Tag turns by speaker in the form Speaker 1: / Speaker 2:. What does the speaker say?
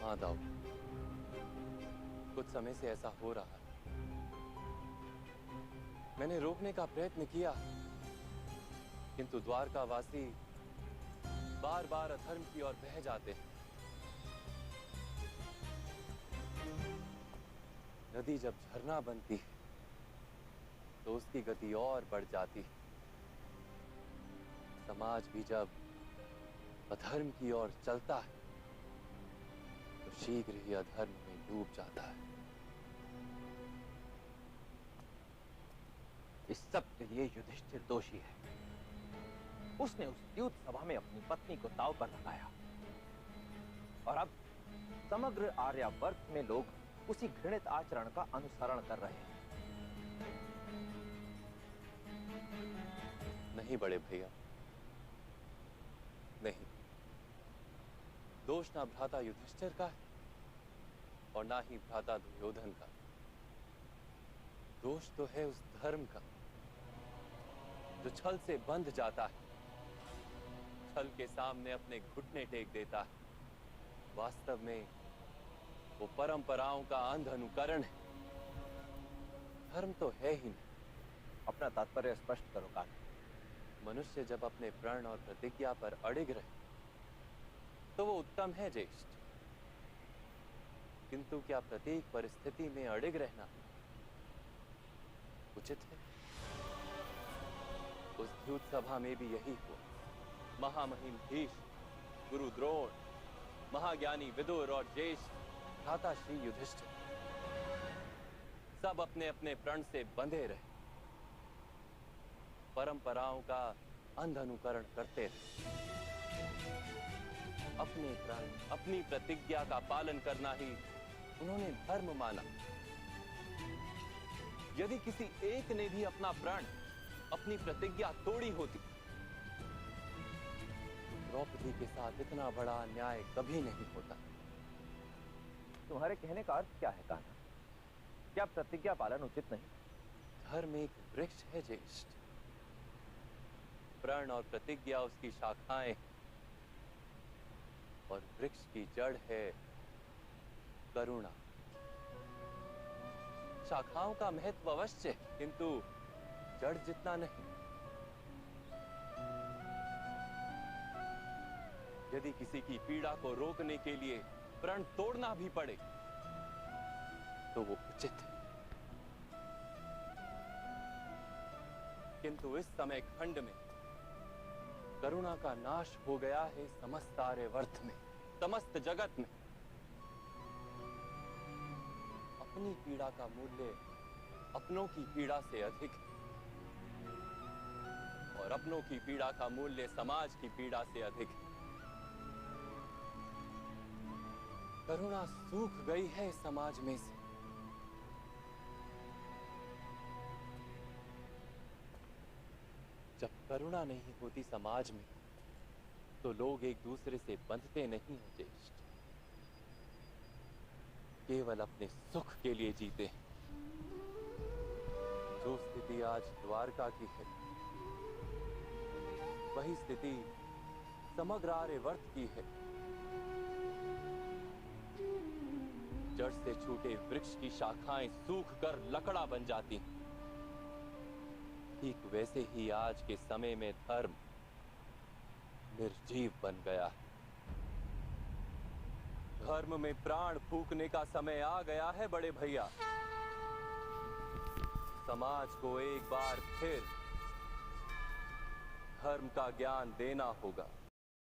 Speaker 1: हाँ दाऊ, कुछ समय से ऐसा हो रहा है। मैंने रोकने का प्रयत्न किया, किंतु द्वारकावासी बार बार अधर्म की ओर बह जाते हैं। नदी जब झरना बनती है तो उसकी गति और बढ़ जाती है। समाज भी जब अधर्म की ओर चलता है तो शीघ्र ही अधर्म में डूब जाता है।
Speaker 2: इस सब के लिए युधिष्ठिर दोषी है। उसने उस द्यूत सभा में अपनी पत्नी को दांव पर लगाया और अब समग्र आर्यावर्त में लोग उसी घृणित आचरण का अनुसरण कर रहे हैं।
Speaker 1: नहीं बड़े भैया, नहीं। दोष ना भ्राता युधिष्ठिर का है और ना ही भ्राता दुर्योधन का। दोष तो है उस धर्म का जो छल से बंध जाता है, छल के सामने अपने घुटने टेक देता है। वास्तव में वो परंपराओं का अंध अनुकरण है, धर्म तो है ही नहीं।
Speaker 2: अपना तात्पर्य स्पष्ट करो कान्हा।
Speaker 1: मनुष्य जब अपने प्रण और प्रतिज्ञा पर अड़िग रहे तो वो उत्तम है ज्येष्ठ, किंतु क्या प्रत्येक परिस्थिति में अड़िग रहना उचित है? उस द्यूत सभा में भी यही हुआ। महामहिम भीष्म, गुरु द्रोण, महाज्ञानी विदुर और ज्येष्ठ भ्राता श्री युधिष्ठिर सब अपने अपने प्रण से बंधे रहे, परंपराओं का अंध अनुकरण करते रहे। अपने प्रण, अपनी प्रतिज्ञा का पालन करना ही उन्होंने धर्म माना। यदि किसी एक ने भी अपना प्रण, अपनी प्रतिज्ञा तोड़ी होती, द्रौपदी के साथ इतना बड़ा अन्याय कभी नहीं होता।
Speaker 2: तुम्हारे कहने का अर्थ क्या है कान्हा? क्या प्रतिज्ञा पालन उचित नहीं?
Speaker 1: धर्म एक वृक्ष है ज्येष्ठ, प्रण और प्रतिज्ञा उसकी शाखाएं और वृक्ष की जड़ है करुणा। शाखाओं का महत्व अवश्य है, किंतु जड़ जितना नहीं। यदि किसी की पीड़ा को रोकने के लिए प्रण तोड़ना भी पड़े तो वो उचित है, किंतु इस समय खंड में करुणा का नाश हो गया है समस्त आर्यावर्त में, समस्त जगत में। अपनी पीड़ा का मूल्य अपनों की पीड़ा से अधिक है और अपनों की पीड़ा का मूल्य समाज की पीड़ा से अधिक है। करुणा सूख गई है समाज में से। जब करुणा नहीं होती समाज में तो लोग एक दूसरे से बंधते नहीं हैं ज्येष्ठ, केवल अपने सुख के लिए जीते हैं। जो स्थिति आज द्वारका की है वही स्थिति समग्र आर्यावर्त की है। जड़ से छूटे वृक्ष की शाखाएं सूख कर लकड़ा बन जाती हैं, ठीक वैसे ही आज के समय में धर्म निर्जीव बन गया है। धर्म में प्राण फूंकने का समय आ गया है बड़े भैया। समाज को एक बार फिर धर्म का ज्ञान देना होगा।